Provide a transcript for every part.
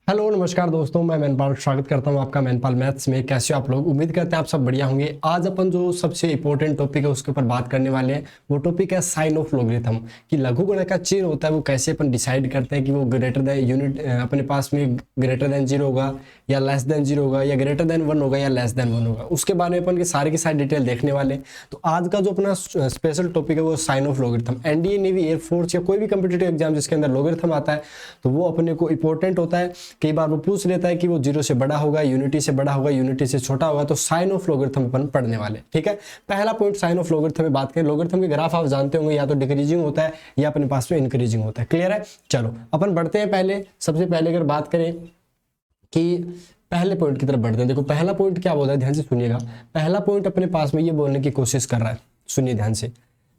Hello नमस्कार दोस्तों, मैं मैनपाल स्वागत करता हूं आपका मैनपाल मैथ्स में। कैसे हो आप लोग? उम्मीद करते हैं आप सब बढ़िया होंगे। आज अपन जो सबसे इंपॉर्टेंट टॉपिक है उसके ऊपर बात करने वाले हैं। वो टॉपिक है साइन ऑफ लॉगरिथम, कि लघुगणक का चिन्ह होता है वो कैसे अपन डिसाइड करते हैं कि वो ग्रेटर देन यूनिट अपने पास में ग्रेटर देन 0 होगा या लेस देन 0 होगा या ग्रेटर देन 1 होगा या लेस देन 1 होगा। उसके बारे में अपन की सारी डिटेल देखने वाले हैं। तो आज का जो अपना स्पेशल टॉपिक है वो sign of logarithm. NDA navy air force या कोई भी कम्पिटेटिव एग्जाम जिसके अंदर लॉगरिथम आता है तो वो अपने को इंपॉर्टेंट होता है। कई बार वो पूछ लेता है कि वो 0 से बड़ा होगा, यूनिटी से बड़ा होगा, यूनिटी से छोटा होगा। तो साइन ऑफ लॉगरिथम अपन पढ़ने वाले, ठीक है। पहला पॉइंट साइन ऑफ लॉगरिथम में बात करें। लॉगरिथम के ग्राफ आप जानते होंगे, या तो डिक्रीजिंग होता है या अपने पास में इंक्रीजिंग होता है। क्लियर है? चलो अपन बढ़ते हैं। सबसे पहले अगर बात करें कि पहले पॉइंट की तरफ बढ़ते हैं। देखो पहला पॉइंट क्या बोल रहा है, ध्यान से सुनिएगा। पहला पॉइंट अपने पास में ये बोलने की कोशिश कर रहा है, सुनिए ध्यान से।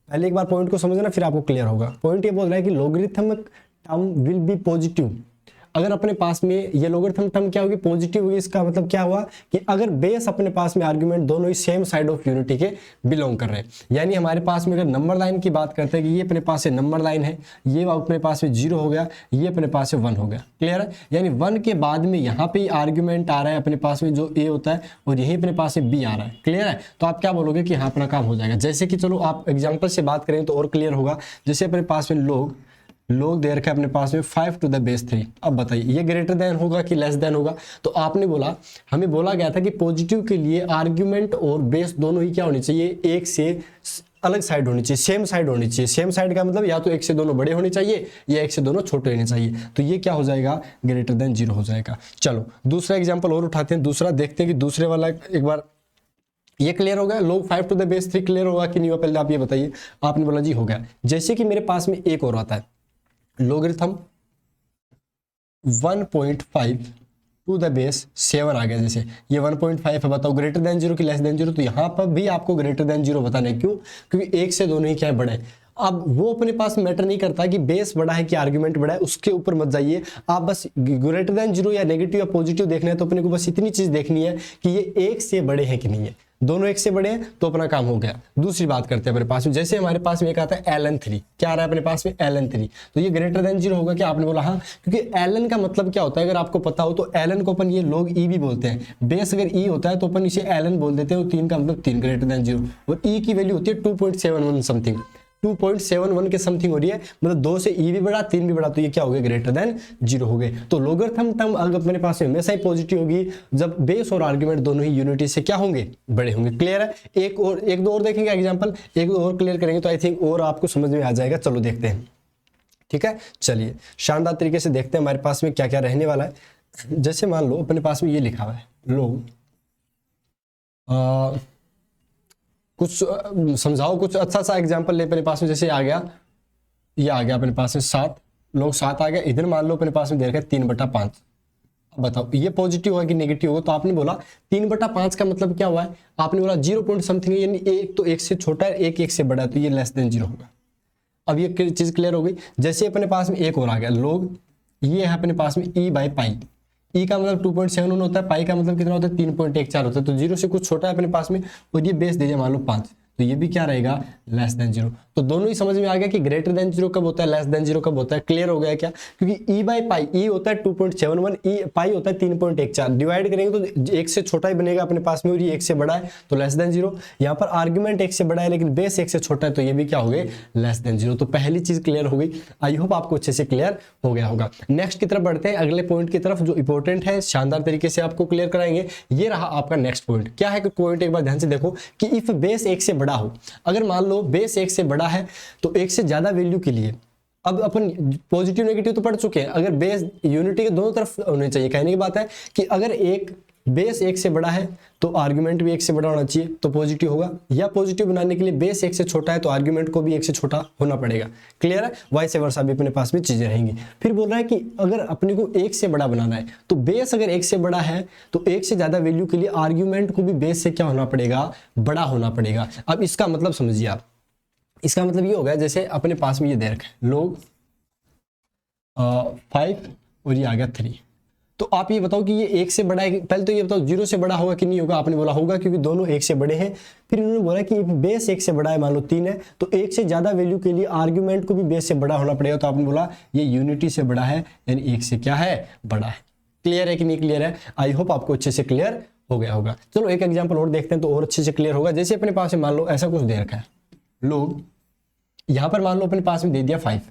पहले एक बार पॉइंट को समझना फिर आपको क्लियर होगा। पॉइंट ये बोल रहा है कि logarithm term will be positive. अगर अपने पास में ये लॉगरिथम टर्म क्या होगी, पॉजिटिव होगी। इसका मतलब क्या हुआ कि अगर बेस अपने पास में आर्गुमेंट दोनों ही सेम साइड ऑफ यूनिटी के बिलोंग कर रहे हैं, यानी हमारे पास में अगर नंबर लाइन की बात करते हैं कि ये अपने पास से नंबर लाइन है, ये अपने पास में 0 हो गया, ये अपने पास से 1 हो गया। क्लियर है? यानी 1 के बाद में यहाँ पे आर्गुमेंट आ रहा है अपने पास में जो ए होता है, और यही अपने पास में बी आ रहा है। क्लियर है? तो आप क्या बोलोगे कि हाँ अपना काम हो जाएगा। जैसे कि चलो आप एग्जाम्पल से बात करें तो और क्लियर होगा। जैसे अपने पास में लोग दे रखा है अपने पास में 5 to the base 3। अब बताइए ये ग्रेटर देन होगा कि लेस देन होगा? तो आपने बोला, हमें बोला गया था कि पॉजिटिव के लिए आर्ग्यूमेंट और बेस दोनों ही क्या होनी चाहिए, एक से अलग साइड होनी चाहिए, सेम साइड होनी चाहिए। सेम साइड का मतलब या तो एक से दोनों बड़े होने चाहिए या एक से दोनों छोटे होने चाहिए। तो ये क्या हो जाएगा, ग्रेटर देन 0 हो जाएगा। चलो दूसरा एग्जाम्पल और उठाते हैं। दूसरा देखते हैं कि दूसरे वाला एक बार ये क्लियर हो गया। लोग 5 to the base 3 क्लियर होगा कि नहीं हुआ, पहले आप ये बताइए। आपने बोला जी हो गया। जैसे कि मेरे पास में एक और आता है लॉगरिथम 1.5 टू द बेस 7 आ गया। जैसे ये 1.5 है, बताओ ग्रेटर देन 0 की लेस देन 0? तो यहाँ पर भी आपको ग्रेटर देन 0 बताना है। क्यों? क्योंकि एक से दोनों ही क्या है, बड़े। अब वो अपने पास मैटर नहीं करता कि बेस बड़ा है कि आर्गुमेंट बड़ा है, उसके ऊपर मत जाइए आप। बस ग्रेटर देन 0 या नेगेटिव या पॉजिटिव देखना है तो अपने को बस इतनी चीज देखनी है कि ये एक से बड़े हैं कि नहीं है। दोनों एक से बड़े हैं तो अपना काम हो गया। दूसरी बात करते हैं अपने पास में। जैसे हमारे पास में एक आता है ln3। क्या आ रहा है अपने पास में? ln3। तो ये ग्रेटर देन 0 होगा क्या? आपने बोला हाँ, क्योंकि ln का मतलब क्या होता है अगर आपको पता हो तो ln को अपन ये log e भी बोलते हैं। बेस अगर e होता है तो अपन इसे ln बोल देते हैं, और 3 का मतलब 3 ग्रेटर देन 0। और e की वैल्यू होती है 2.71 समथिंग, 2.71 के समथिंग हो रही है। मतलब 2 से e भी बड़ा 3 भी बड़ा, तो ये क्या हो गया, ग्रेटर देन 0 हो गए। तो लॉगरिथम टर्म अगर अपने पास में हमेशा ही पॉजिटिव होगी जब बेस और आर्गुमेंट दोनों ही यूनिटी से क्या होंगे, बड़े होंगे। क्लियर है? एक दो और देखेंगे एग्जांपल, एक दो और क्लियर करेंगे तो आई थिंक और आपको समझ में आ जाएगा। चलो देखते हैं, ठीक है। चलिए शानदार तरीके से देखते हैं हमारे पास में क्या क्या रहने वाला है। जैसे मान लो अपने पास में ये लिखा हुआ है लोग कुछ समझाओ, कुछ अच्छा सा एग्जांपल ले अपने पास में। जैसे आ गया, ये आ गया अपने पास में 7 लोग 7 आ गया। इधर मान लो अपने पास में दे रखा है 3/5। बताओ ये पॉजिटिव होगा कि नेगेटिव होगा? तो आपने बोला 3/5 का मतलब क्या हुआ है, आपने बोला 0 पॉइंट समथिंग है, यानी एक तो एक से छोटा है, एक से बड़ा है, तो ये लेस देन 0 होगा। अब ये चीज क्लियर हो गई। जैसे अपने पास में एक और आ गया लोग, ये है अपने पास में e/पाई। ई का मतलब 2.71 होता है, पाई का मतलब कितना होता है, 3.14 होता है। तो 0 से कुछ छोटा है अपने पास में, और ये बेस दीजिए मान लो 5, तो ये भी क्या रहेगा, लेस देन 0। तो दोनों ही समझ में आ गया कि ग्रेटर देन 0 कब होता है, लेस देन 0 कब होता है। क्लियर हो गया क्या? क्योंकि e/पाई, ई होता है 2.71, ई पाई होता है 3.14। डिवाइड करेंगे तो एक से छोटा ही बनेगा अपने पास में, और ये एक से बड़ा है तो लेस देन 0। यहाँ पर आर्ग्यूमेंट एक से बड़ा है लेकिन बेस एक से छोटा है, तो ये भी क्या हो गए, लेस देन 0। तो पहली चीज क्लियर हो गई। आई होप आपको अच्छे से क्लियर हो गया होगा। नेक्स्ट की तरफ बढ़ते हैं, अगले पॉइंट की तरफ जो इंपॉर्टेंट है, शानदार तरीके से आपको क्लियर कराएंगे। ये रहा आपका नेक्स्ट पॉइंट। क्या है पॉइंट, एक बार ध्यान से देखो कि इफ बेस एक से बड़ा हो, अगर मान लो बेस एक से बड़ा है तो एक से ज्यादा वैल्यू के लिए, अब अपन पॉजिटिव नेगेटिव तो पढ़ चुके हैं, अगर बेस यूनिटी के दोनों तरफ होने चाहिए। कहने की बात है कि अगर एक बेस एक से बड़ा है तो आर्गुमेंट भी एक से बड़ा होना चाहिए तो पॉजिटिव होगा, या पॉजिटिव बनाने के लिए बेस एक से छोटा है तो आर्गुमेंट को भी एक से छोटा होना पड़ेगा। क्लियर है? वाइस वर्सा भी अपने पास में चीजें रहेंगी। फिर बोल रहा है कि अगर अपने को एक से बड़ा बनाना है तो बेस अगर एक से बड़ा है तो एक से ज्यादा वैल्यू के लिए आर्गुमेंट को भी बेस से क्या होना पड़ेगा, बड़ा होना पड़ेगा। अब इसका मतलब समझिए आप, इसका मतलब ये होगा जैसे अपने पास में ये दे रखा है लोग 5 और ये आ गया 3। तो आप ये बताओ कि ये एक से बड़ा है, पहले तो ये बताओ 0 से बड़ा होगा कि नहीं होगा? आपने बोला होगा, क्योंकि दोनों एक से बड़े हैं। फिर इन्होंने बोला कि बेस एक से बड़ा है, मान लो 3 है, तो एक से ज्यादा वैल्यू के लिए आर्गुमेंट को भी बेस से बड़ा होना पड़ेगा। तो आपने बोला ये यूनिटी से बड़ा है, यानी एक से क्या है, बड़ा है। क्लियर है कि नहीं क्लियर है? आई होप आपको अच्छे से क्लियर हो गया होगा। चलो एक एग्जांपल और देखते हैं तो और अच्छे से क्लियर होगा। जैसे अपने पास में मान लो ऐसा कुछ दे रखा है, लोग यहाँ पर मान लो अपने पास में दे दिया 5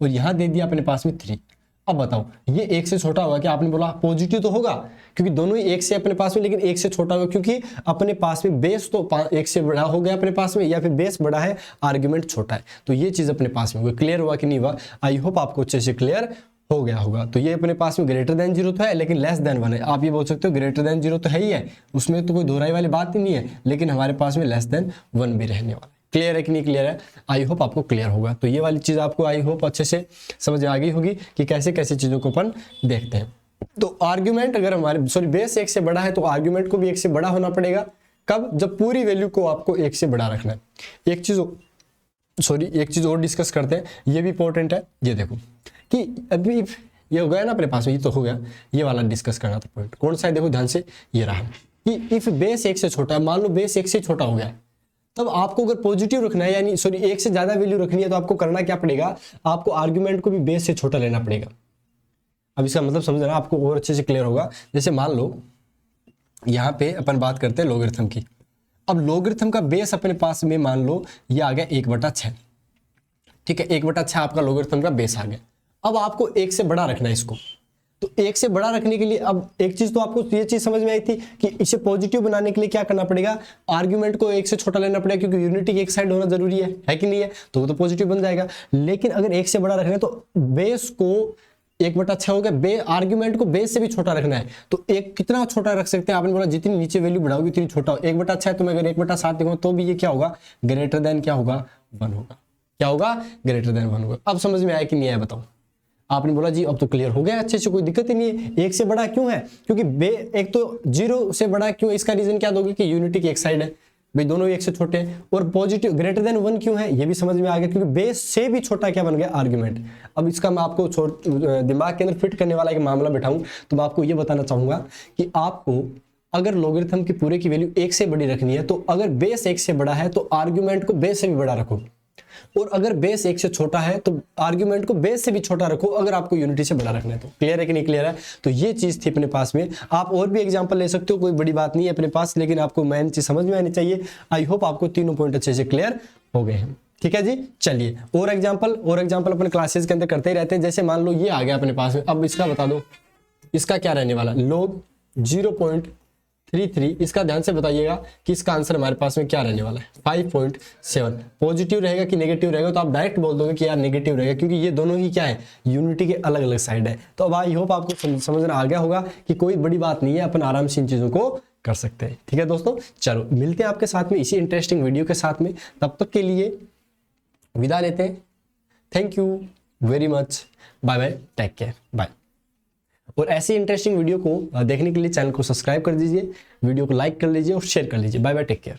और यहाँ दे दिया अपने पास में 3। अब बताओ ये 1 से छोटा होगा क्या? आपने बोला पॉजिटिव तो होगा क्योंकि दोनों ही 1 से अपने पास में, लेकिन 1 से छोटा होगा क्योंकि अपने पास में बेस तो 1 से बड़ा हो गया अपने पास में, या फिर बेस बड़ा है आर्ग्यूमेंट छोटा है, तो ये चीज अपने पास में होगा। क्लियर हुआ कि नहीं हुआ? आई होप आपको अच्छे से क्लियर हो गया होगा। तो ये अपने पास में ग्रेटर देन 0 तो है लेकिन लेस देन 1 है। आप ये बोल सकते हो ग्रेटर देन 0 तो है ही है, उसमें तो कोई दोहराई वाली बात ही नहीं है, लेकिन हमारे पास में लेस देन 1 भी रहने वाला है। क्लियर है कि नहीं क्लियर है? आई होप आपको क्लियर होगा। तो ये वाली चीज आपको आई होप अच्छे से समझ आ गई होगी कि कैसे कैसे चीजों को अपन देखते हैं। तो आर्ग्यूमेंट अगर हमारे बेस 1 से बड़ा है तो आर्ग्यूमेंट को भी 1 से बड़ा होना पड़ेगा। कब? जब पूरी वैल्यू को आपको 1 से बड़ा रखना है। एक चीज और डिस्कस करते हैं, ये भी इंपॉर्टेंट है। ये देखो कि अभी ये हो गया ना अपने पास में, ये तो हो गया, ये वाला डिस्कस करना था पॉइंट। कौन सा है? देखो ध्यान से, ये रहा कि इफ बेस 1 से छोटा है, मान लो बेस 1 से छोटा हो गया, तब आपको अगर पॉजिटिव रखना है यानी 1 से ज्यादा वैल्यू रखनी है तो आपको करना क्या पड़ेगा? आपको आर्ग्यूमेंट को भी बेस से छोटा लेना पड़ेगा। अब इसका मतलब समझ रहा, आपको और अच्छे से क्लियर होगा। जैसे मान लो यहाँ पे अपन बात करते हैं लॉगरिथम की। अब लॉगरिथम का बेस अपने पास में मान लो ये आ गया 1/6, ठीक है, 1/6 आपका लॉगरिथम का बेस आ गया। अब आपको 1 से बड़ा रखना है इसको, तो 1 से बड़ा रखने के लिए अब एक चीज तो आपको ये चीज समझ में आई थी कि इसे पॉजिटिव बनाने के लिए क्या करना पड़ेगा? आर्ग्यूमेंट को 1 से छोटा लेना पड़ेगा क्योंकि यूनिटी की एक साइड होना जरूरी है कि नहीं है? तो वो तो पॉजिटिव बन जाएगा। लेकिन अगर 1 से बड़ा रखना है तो बेस को 1/6 हो गया, आर्ग्यूमेंट को बेस से भी छोटा रखना है। तो एक कितना छोटा रख सकते हैं? आपने बोला जितनी नीचे वैल्यू बढ़ाओगे उतनी छोटा हो। 1/6 तो मैं अगर 1/7 देखूंगा तो भी ये क्या होगा? ग्रेटर देन क्या होगा? 1 होगा। क्या होगा? ग्रेटर देन 1 होगा। अब समझ में आया कि नहीं आया बताओ? आपने बोला जी अब तो क्लियर हो गया अच्छे से, कोई दिक्कत ही नहीं है। 1 से बड़ा क्यों है? क्योंकि एक तो 0 से बड़ा क्यों? इसका रीजन क्या दोगे कि यूनिटी की एक साइड है, भाई दोनों ही 1 से छोटे हैं। और पॉजिटिव ग्रेटर देन 1 क्यों है? ये भी समझ में आ गया क्योंकि बेस से भी छोटा क्या बन गया? आर्ग्यूमेंट। अब इसका मैं आपको दिमाग के अंदर फिट करने वाला एक मामला बैठाऊं तो मैं आपको ये बताना चाहूंगा कि आपको अगर लॉगरिथम की पूरे की वैल्यू 1 से बड़ी रखनी है तो अगर बेस 1 से बड़ा है तो आर्ग्यूमेंट को बेस से भी बड़ा रखो, और अगर बेस 1 से छोटा है तो आर्ग्यूमेंट को बेस से भी छोटा रखो अगर आपको यूनिटी से बड़ा रखना है तो। क्लियर है कि नहीं क्लियर है? तो ये चीज थी अपने पास में। आप और भी एग्जांपल ले सकते हो, कोई बड़ी बात नहीं है अपने पास, लेकिन आपको मेन चीज समझ में आनी चाहिए। आई होप आपको तीनों पॉइंट अच्छे से क्लियर हो गए हैं। ठीक है जी, चलिए और एग्जाम्पल अपने क्लासेस के अंदर करते ही रहते हैं। जैसे मान लो ये आ गया अपने पास में, अब इसका बता दो इसका क्या रहने वाला? log 0.33। इसका ध्यान से बताइएगा कि इसका आंसर हमारे पास में क्या रहने वाला है? 5.7। पॉजिटिव रहेगा कि नेगेटिव रहेगा? तो आप डायरेक्ट बोल दोगे कि यार नेगेटिव रहेगा क्योंकि ये दोनों ही क्या है? यूनिटी के अलग अलग साइड है। तो अब आई होप आपको समझना आ गया होगा कि कोई बड़ी बात नहीं है, अपन आराम से इन चीजों को कर सकते हैं। ठीक है दोस्तों, चलो मिलते हैं आपके साथ में इसी इंटरेस्टिंग वीडियो के साथ में। तब तक के लिए विदा लेते हैं। Thank you very much, bye bye, take care, bye. और ऐसी इंटरेस्टिंग वीडियो को देखने के लिए चैनल को सब्सक्राइब कर दीजिए, वीडियो को लाइक कर लीजिए और शेयर कर लीजिए। Bye bye, take care.